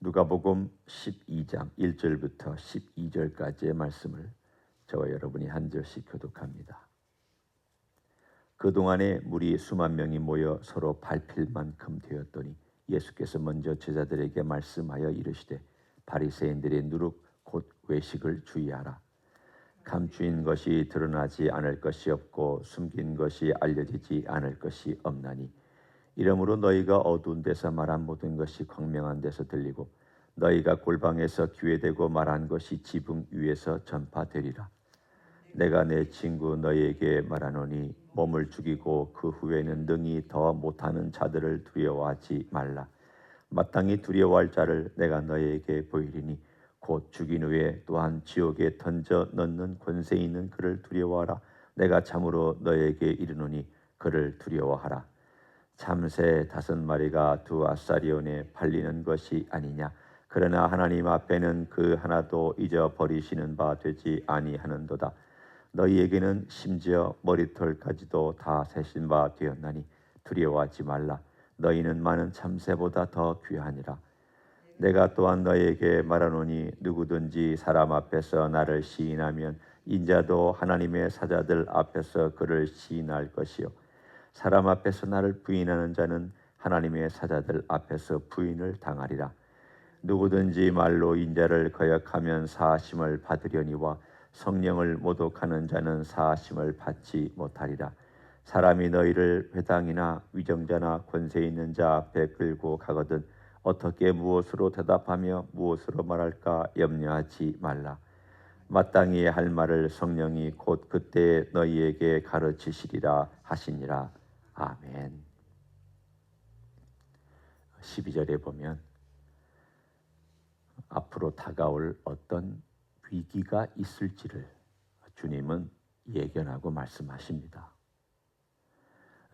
누가복음 12장 1절부터 12절까지의 말씀을 저와 여러분이 한 절씩 교독합니다. 그동안에 무리 수만 명이 모여 서로 밟힐 만큼 되었더니 예수께서 먼저 제자들에게 말씀하여 이르시되 바리새인들의 누룩 곧 외식을 주의하라. 감추인 것이 드러나지 않을 것이 없고 숨긴 것이 알려지지 않을 것이 없나니 이러므로 너희가 어두운 데서 말한 모든 것이 광명한 데서 들리고 너희가 골방에서 기회되고 말한 것이 지붕 위에서 전파되리라. 내가 내 친구 너희에게 말하노니 몸을 죽이고 그 후에는 능히 더 못하는 자들을 두려워하지 말라. 마땅히 두려워할 자를 내가 너희에게 보이리니 곧 죽인 후에 또한 지옥에 던져 넣는 권세 있는 그를 두려워하라. 내가 참으로 너희에게 이르노니 그를 두려워하라. 참새 5마리가 2아사리온에 팔리는 것이 아니냐. 그러나 하나님 앞에는 그 하나도 잊어버리시는 바 되지 아니하는도다. 너희에게는 심지어 머리털까지도 다 세신 바 되었나니 두려워하지 말라. 너희는 많은 참새보다 더 귀하니라. 내가 또한 너희에게 말하노니 누구든지 사람 앞에서 나를 시인하면 인자도 하나님의 사자들 앞에서 그를 시인할 것이요 사람 앞에서 나를 부인하는 자는 하나님의 사자들 앞에서 부인을 당하리라. 누구든지 말로 인자를 거역하면 사하심을 받으려니와 성령을 모독하는 자는 사하심을 받지 못하리라. 사람이 너희를 회당이나 위정자나 권세 있는 자 앞에 끌고 가거든 어떻게 무엇으로 대답하며 무엇으로 말할까 염려하지 말라. 마땅히 할 말을 성령이 곧 그때 너희에게 가르치시리라 하시니라. 아멘. 12절에 보면 앞으로 다가올 어떤 위기가 있을지를 주님은 예견하고 말씀하십니다.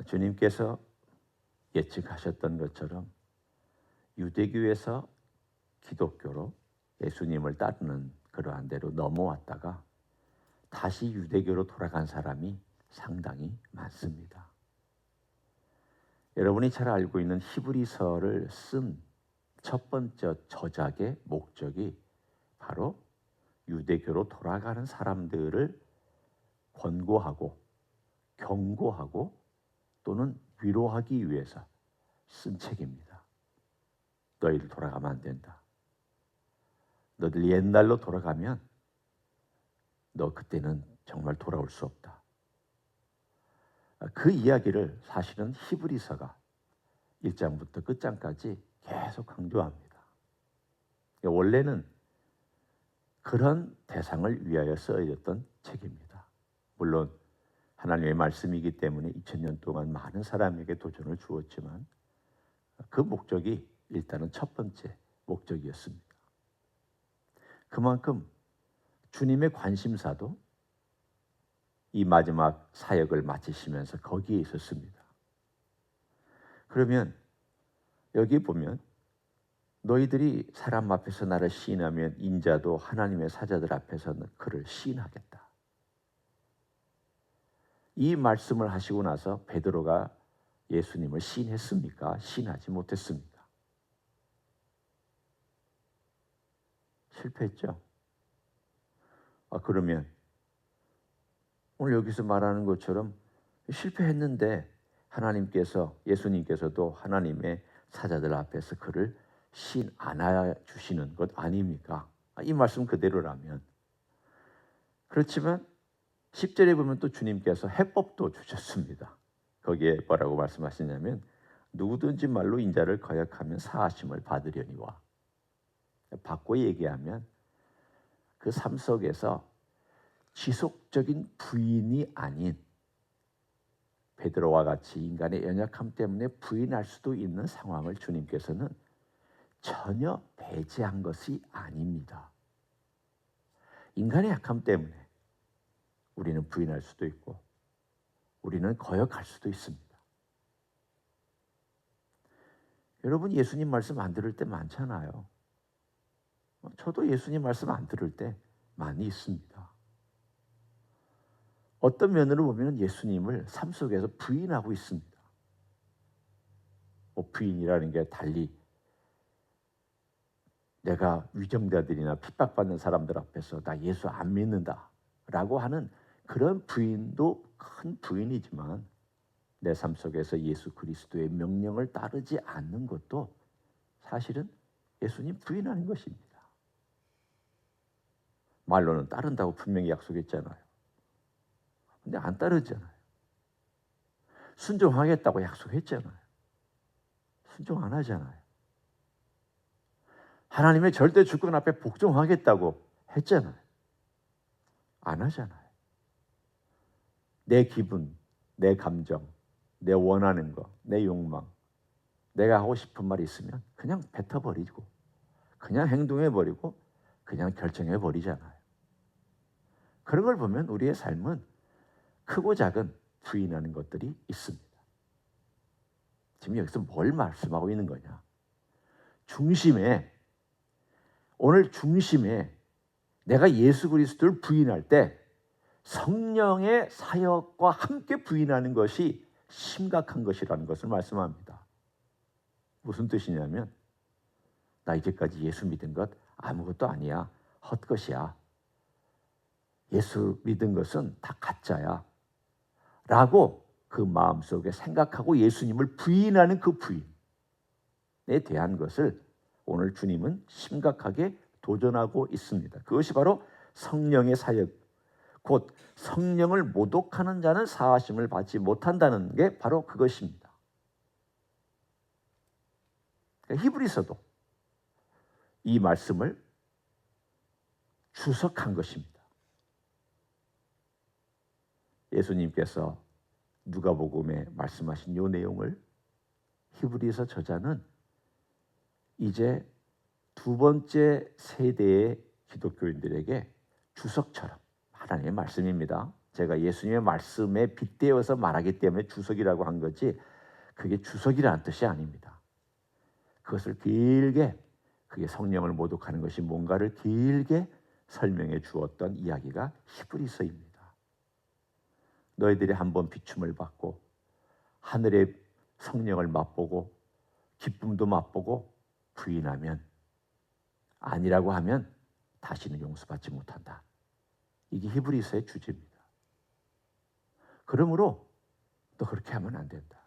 주님께서 예측하셨던 것처럼 유대교에서 기독교로 예수님을 따르는 그러한 대로 넘어왔다가 다시 유대교로 돌아간 사람이 상당히 많습니다. 여러분이 잘 알고 있는 히브리서를 쓴 첫 번째 저작의 목적이 바로 유대교로 돌아가는 사람들을 권고하고 경고하고 또는 위로하기 위해서 쓴 책입니다. 너희들 돌아가면 안 된다. 너들 옛날로 돌아가면 너 그때는 정말 돌아올 수 없다. 그 이야기를 사실은 히브리서가 1장부터 끝장까지 계속 강조합니다. 원래는 그런 대상을 위하여 쓰여졌던 책입니다. 물론 하나님의 말씀이기 때문에 2000년 동안 많은 사람에게 도전을 주었지만 그 목적이 일단은 첫 번째 목적이었습니다. 그만큼 주님의 관심사도 이 마지막 사역을 마치시면서 거기에 있었습니다. 그러면 여기 보면 너희들이 사람 앞에서 나를 시인하면 인자도 하나님의 사자들 앞에서는 그를 시인하겠다. 이 말씀을 하시고 나서 베드로가 예수님을 시인했습니까? 시인하지 못했습니다. 실패했죠. 그러면 오늘 여기서 말하는 것처럼 실패했는데 하나님께서 예수님께서도 하나님의 사자들 앞에서 그를 시인 안아 주시는 것 아닙니까? 이 말씀 그대로라면. 그렇지만 10절에 보면 또 주님께서 해법도 주셨습니다. 거기에 뭐라고 말씀하시냐면 누구든지 말로 인자를 거역하면 사하심을 받으려니와. 바꿔 얘기하면 그 삶 속에서 지속적인 부인이 아닌 베드로와 같이 인간의 연약함 때문에 부인할 수도 있는 상황을 주님께서는 전혀 배제한 것이 아닙니다. 인간의 약함 때문에 우리는 부인할 수도 있고 우리는 거역할 수도 있습니다. 여러분 예수님 말씀 안 들을 때 많잖아요. 저도 예수님 말씀 안 들을 때 많이 있습니다. 어떤 면으로 보면 예수님을 삶 속에서 부인하고 있습니다. 부인이라는 게 달리 내가 위정자들이나 핍박받는 사람들 앞에서 나 예수 안 믿는다 라고 하는 그런 부인도 큰 부인이지만 내 삶 속에서 예수 그리스도의 명령을 따르지 않는 것도 사실은 예수님 부인하는 것입니다. 말로는 따른다고 분명히 약속했잖아요. 근데 안 따르잖아요. 순종하겠다고 약속했잖아요. 순종 안 하잖아요. 하나님의 절대 주권 앞에 복종하겠다고 했잖아요. 안 하잖아요. 내 기분, 내 감정, 내 원하는 거, 내 욕망, 내가 하고 싶은 말이 있으면 그냥 뱉어버리고 그냥 행동해버리고 그냥 결정해버리잖아요. 그런 걸 보면 우리의 삶은 크고 작은 부인하는 것들이 있습니다. 지금 여기서 뭘 말씀하고 있는 거냐? 오늘 중심에 내가 예수 그리스도를 부인할 때 성령의 사역과 함께 부인하는 것이 심각한 것이라는 것을 말씀합니다. 무슨 뜻이냐면 나 이제까지 예수 믿은 것 아무것도 아니야. 헛것이야. 예수 믿은 것은 다 가짜야. 라고 그 마음속에 생각하고 예수님을 부인하는 그 부인에 대한 것을 오늘 주님은 심각하게 도전하고 있습니다. 그것이 바로 성령의 사역, 곧 성령을 모독하는 자는 사하심을 받지 못한다는 게 바로 그것입니다. 히브리서도 이 말씀을 주석한 것입니다. 예수님께서 누가복음에 말씀하신 이 내용을 히브리서 저자는 이제 두 번째 세대의 기독교인들에게 주석처럼, 하나님의 말씀입니다. 제가 예수님의 말씀에 빗대어서 말하기 때문에 주석이라고 한 거지 그게 주석이라는 뜻이 아닙니다. 그것을 길게, 그게 성령을 모독하는 것이 뭔가를 길게 설명해 주었던 이야기가 히브리서입니다. 너희들이 한번 비춤을 받고 하늘의 성령을 맛보고 기쁨도 맛보고 부인하면, 아니라고 하면 다시는 용서받지 못한다. 이게 히브리서의 주제입니다. 그러므로 너 그렇게 하면 안 된다.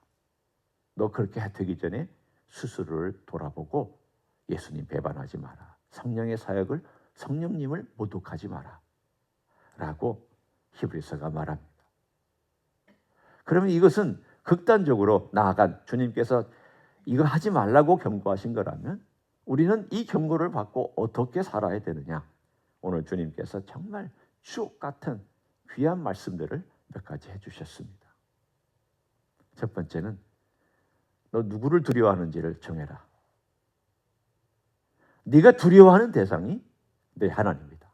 너 그렇게 되기 전에 스스로를 돌아보고 예수님 배반하지 마라. 성령의 사역을, 성령님을 모독하지 마라. 라고 히브리서가 말합니다. 그러면 이것은 극단적으로 나아간, 주님께서 이거 하지 말라고 경고하신 거라면 우리는 이 경고를 받고 어떻게 살아야 되느냐? 오늘 주님께서 정말 주옥 같은 귀한 말씀들을 몇 가지 해주셨습니다. 첫 번째는 너 누구를 두려워하는지를 정해라. 네가 두려워하는 대상이 너의 하나님이다.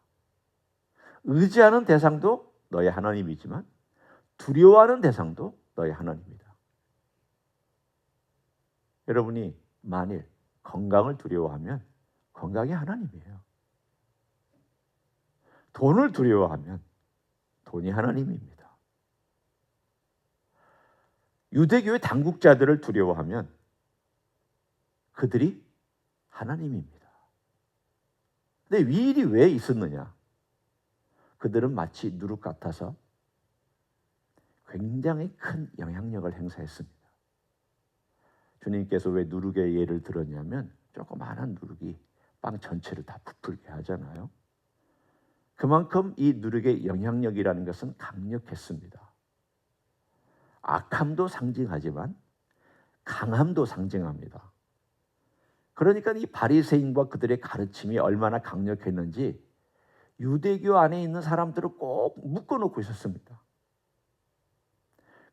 의지하는 대상도 너의 하나님이지만 두려워하는 대상도 너의 하나님이다. 여러분이 만일 건강을 두려워하면 건강이 하나님이에요. 돈을 두려워하면 돈이 하나님입니다. 유대교의 당국자들을 두려워하면 그들이 하나님입니다. 근데 이 일이 왜 있었느냐? 그들은 마치 누룩 같아서 굉장히 큰 영향력을 행사했습니다. 주님께서 왜 누룩의 예를 들었냐면 조그마한 누룩이 빵 전체를 다 부풀게 하잖아요. 그만큼 이 누룩의 영향력이라는 것은 강력했습니다. 악함도 상징하지만 강함도 상징합니다. 그러니까 이 바리새인과 그들의 가르침이 얼마나 강력했는지 유대교 안에 있는 사람들을 꼭 묶어놓고 있었습니다.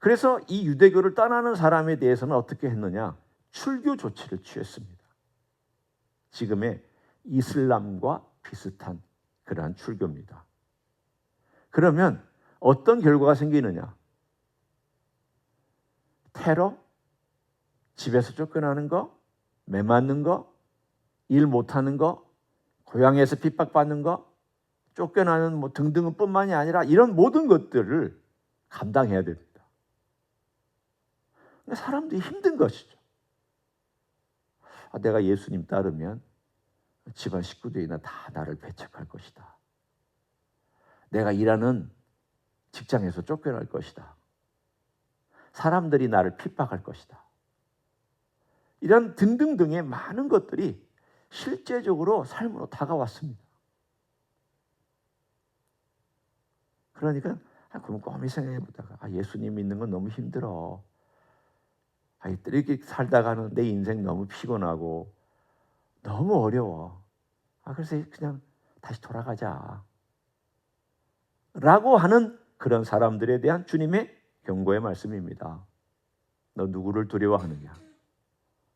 그래서 이 유대교를 떠나는 사람에 대해서는 어떻게 했느냐? 출교 조치를 취했습니다. 지금의 이슬람과 비슷한 그러한 출교입니다. 그러면 어떤 결과가 생기느냐? 테러, 집에서 쫓겨나는 거, 매 맞는 거, 일 못하는 거, 고향에서 핍박받는 거, 쫓겨나는 뭐 등등은 뿐만이 아니라 이런 모든 것들을 감당해야 됩니다. 사람들이 힘든 것이죠. 내가 예수님 따르면 집안 식구들이나 다 나를 배척할 것이다. 내가 일하는 직장에서 쫓겨날 것이다. 사람들이 나를 핍박할 것이다. 이런 등등등의 많은 것들이 실제적으로 삶으로 다가왔습니다. 그러니까 그럼 꼼히 생각해 보다가 예수님 믿는 건 너무 힘들어. 이렇게 살다가는 내 인생 너무 피곤하고 너무 어려워. 그래서 그냥 다시 돌아가자. 라고 하는 그런 사람들에 대한 주님의 경고의 말씀입니다. 너 누구를 두려워하느냐?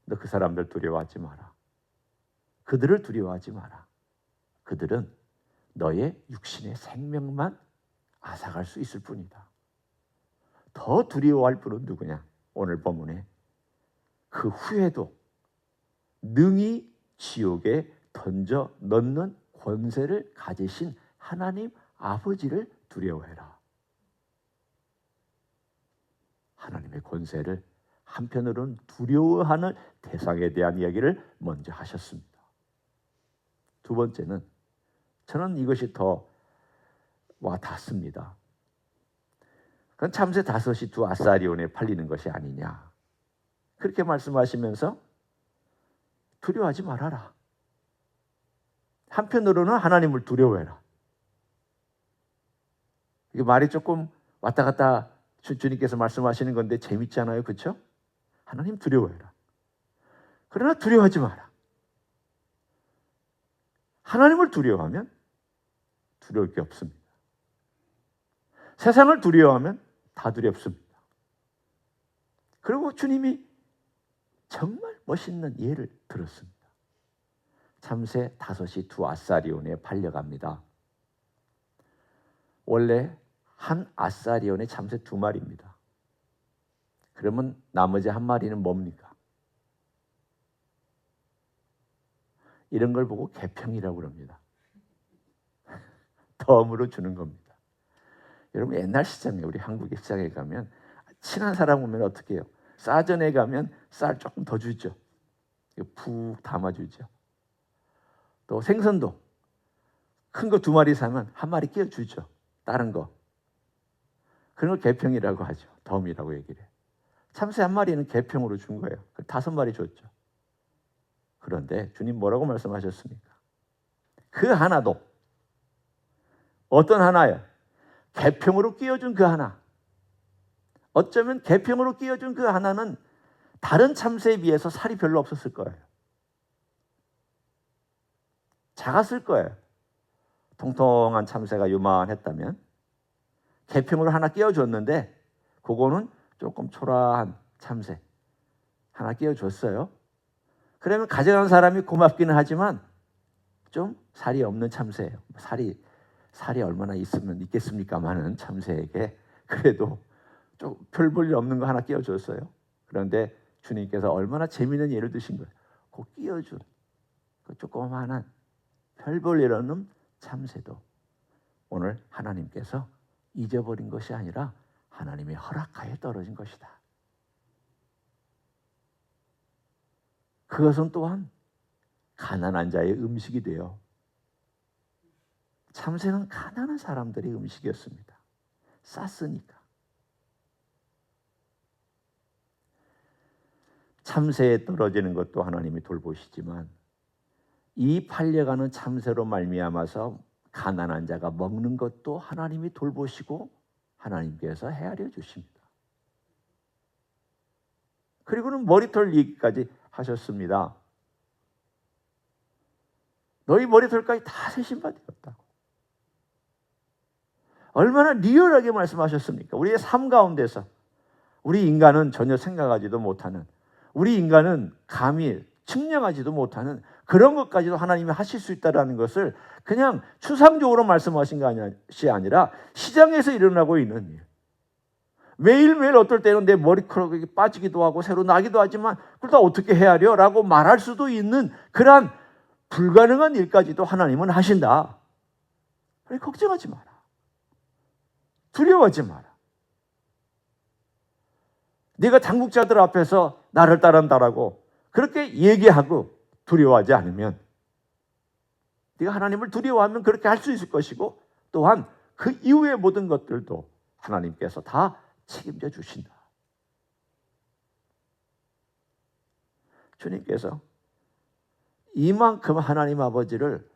너 그 사람들 두려워하지 마라. 그들을 두려워하지 마라. 그들은 너의 육신의 생명만 앗아갈 수 있을 뿐이다. 더 두려워할 분은 누구냐? 오늘 본문에 그 후에도 능히 지옥에 던져 넣는 권세를 가지신 하나님 아버지를 두려워해라. 하나님의 권세를 한편으로는 두려워하는 대상에 대한 이야기를 먼저 하셨습니다. 두 번째는 저는 이것이 더 와닿습니다. 그건 참새 5이 2아사리온에 팔리는 것이 아니냐. 그렇게 말씀하시면서 두려워하지 말아라. 한편으로는 하나님을 두려워해라. 이게 말이 조금 왔다 갔다 주님께서 말씀하시는 건데 재밌잖아요. 그렇죠? 하나님 두려워해라. 그러나 두려워하지 마라. 하나님을 두려워하면 두려울 게 없습니다. 세상을 두려워하면 다 두렵습니다. 그리고 주님이 정말 멋있는 예를 들었습니다. 참새 5이 2아사리온에 팔려갑니다. 원래 한 아사리온에 참새 2마리입니다. 그러면 나머지 1마리는 뭡니까? 이런 걸 보고 개평이라고 그럽니다. 덤으로 주는 겁니다. 여러분 옛날 시장에 우리 한국의 시장에 가면 친한 사람 오면 어떻게 해요? 싸전에 가면 쌀 조금 더 주죠. 푹 담아주죠. 또 생선도 큰 거 2마리 사면 1마리 끼워주죠. 다른 거. 그런 걸 개평이라고 하죠. 덤이라고 얘기를 해요. 참새 1마리는 개평으로 준 거예요. 5마리 줬죠. 그런데 주님 뭐라고 말씀하셨습니까? 그 하나도 어떤 하나요? 개평으로 끼워준 그 하나. 어쩌면 개평으로 끼워준 그 하나는 다른 참새에 비해서 살이 별로 없었을 거예요. 작았을 거예요. 통통한 참새가 요만했다면 개평으로 하나 끼워줬는데 그거는 조금 초라한 참새 하나 끼워줬어요. 그러면 가져간 사람이 고맙기는 하지만 좀 살이 없는 참새예요. 살이 얼마나 있겠습니까마는 참새에게 그래도 좀 별 볼 일 없는 거 하나 끼워줬어요. 그런데 주님께서 얼마나 재미있는 예를 드신 거예요. 그 끼워준 그 조그마한 별 볼 일 없는 참새도 오늘 하나님께서 잊어버린 것이 아니라 하나님의 허락하에 떨어진 것이다. 그것은 또한 가난한 자의 음식이 되어 참새는 가난한 사람들의 음식이었습니다. 쌌으니까. 참새에 떨어지는 것도 하나님이 돌보시지만 이 팔려가는 참새로 말미암아서 가난한 자가 먹는 것도 하나님이 돌보시고 하나님께서 헤아려 주십니다. 그리고는 머리털 얘기까지 하셨습니다. 너희 머리털까지 다 세신 바 되었다고. 얼마나 리얼하게 말씀하셨습니까? 우리의 삶 가운데서 우리 인간은 전혀 생각하지도 못하는, 우리 인간은 감히 측량하지도 못하는 그런 것까지도 하나님이 하실 수 있다는 것을 그냥 추상적으로 말씀하신 것이 아니라 시장에서 일어나고 있는 일. 매일매일 어떨 때는 내 머리카락이 빠지기도 하고 새로 나기도 하지만 그걸 다 어떻게 헤아려? 라고 말할 수도 있는 그러한 불가능한 일까지도 하나님은 하신다. 그래, 걱정하지 마라. 두려워하지 마라. 네가 당국자들 앞에서 나를 따른다라고 그렇게 얘기하고 두려워하지 않으면 네가 하나님을 두려워하면 그렇게 할 수 있을 것이고 또한 그 이후의 모든 것들도 하나님께서 다 책임져 주신다. 주님께서 이만큼 하나님 아버지를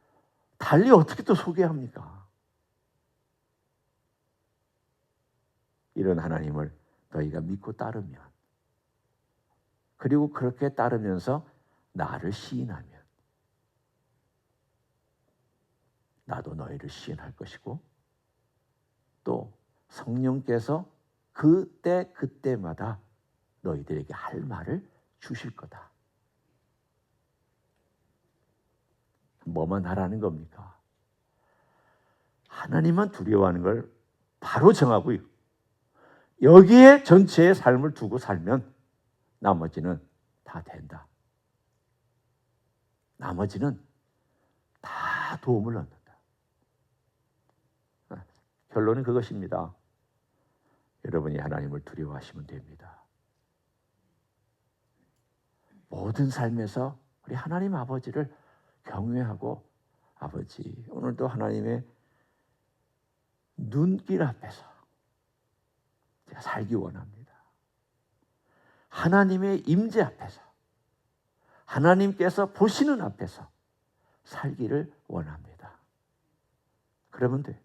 달리 어떻게 또 소개합니까? 이런 하나님을 너희가 믿고 따르면, 그리고 그렇게 따르면서 나를 시인하면 나도 너희를 시인할 것이고 또 성령께서 그때마다 너희들에게 할 말을 주실 거다. 뭐만 하라는 겁니까? 하나님만 두려워하는 걸 바로 정하고 여기에 전체의 삶을 두고 살면 나머지는 다 된다. 나머지는 다 도움을 얻는다. 결론은 그것입니다. 여러분이 하나님을 두려워하시면 됩니다. 모든 삶에서 우리 하나님 아버지를 경외하고, 아버지, 오늘도 하나님의 눈길 앞에서 제가 살기 원합니다. 하나님의 임재 앞에서, 하나님께서 보시는 앞에서 살기를 원합니다. 그러면 돼.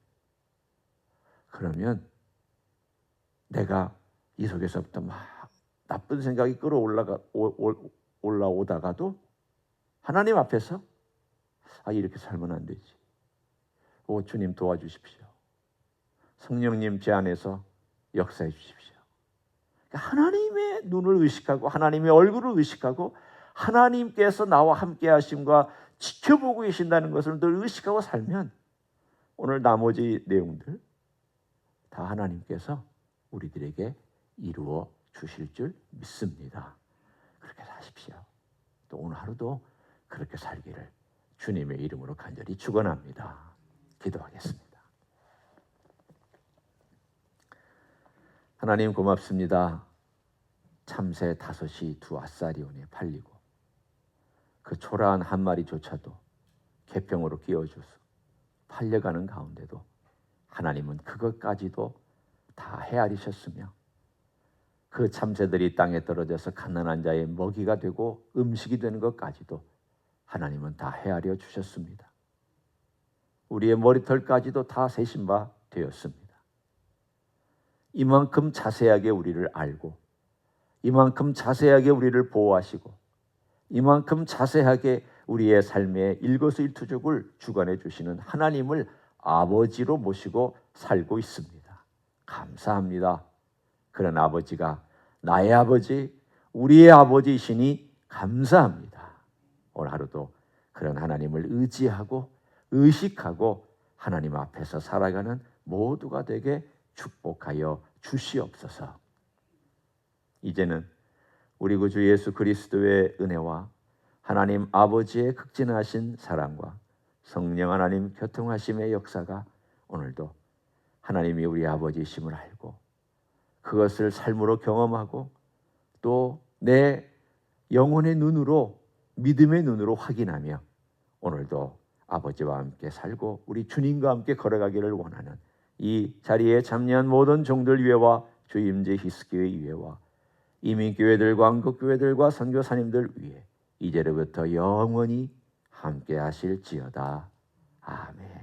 그러면 내가 이 속에서부터 막 나쁜 생각이 올라오다가도 하나님 앞에서 이렇게 살면 안 되지. 주님 도와주십시오. 성령님 제 안에서 역사해 주십시오. 하나님의 눈을 의식하고 하나님의 얼굴을 의식하고 하나님께서 나와 함께 하심과 지켜보고 계신다는 것을 늘 의식하고 살면 오늘 나머지 내용들 다 하나님께서 우리들에게 이루어 주실 줄 믿습니다. 그렇게 사십시오. 또 오늘 하루도 그렇게 살기를 주님의 이름으로 간절히 축원합니다. 기도하겠습니다. 하나님 고맙습니다. 참새 5이 2 아사리온에 팔리고 그 초라한 한 마리조차도 계평으로 끼워줘서 팔려가는 가운데도 하나님은 그것까지도 다 헤아리셨으며 그 참새들이 땅에 떨어져서 가난한 자의 먹이가 되고 음식이 되는 것까지도 하나님은 다 헤아려 주셨습니다. 우리의 머리털까지도 다 세신 바 되었습니다. 이만큼 자세하게 우리를 알고 이만큼 자세하게 우리를 보호하시고 이만큼 자세하게 우리의 삶의 일거수일투족을 주관해 주시는 하나님을 아버지로 모시고 살고 있습니다. 감사합니다. 그런 아버지가 나의 아버지, 우리의 아버지이시니 감사합니다. 오늘 하루도 그런 하나님을 의지하고 의식하고 하나님 앞에서 살아가는 모두가 되게 축복하여 주시옵소서. 이제는 우리 구주 예수 그리스도의 은혜와 하나님 아버지의 극진하신 사랑과 성령 하나님 교통하심의 역사가 오늘도 하나님이 우리 아버지이심을 알고 그것을 삶으로 경험하고 또 내 영혼의 눈으로 믿음의 눈으로 확인하며 오늘도 아버지와 함께 살고 우리 주님과 함께 걸어가기를 원하는 이 자리에 참여한 모든 종들 위에와 주 임재 히스기의 위에와 이민교회들과 한국교회들과 선교사님들 위에 이제로부터 영원히 함께 하실지어다. 아멘.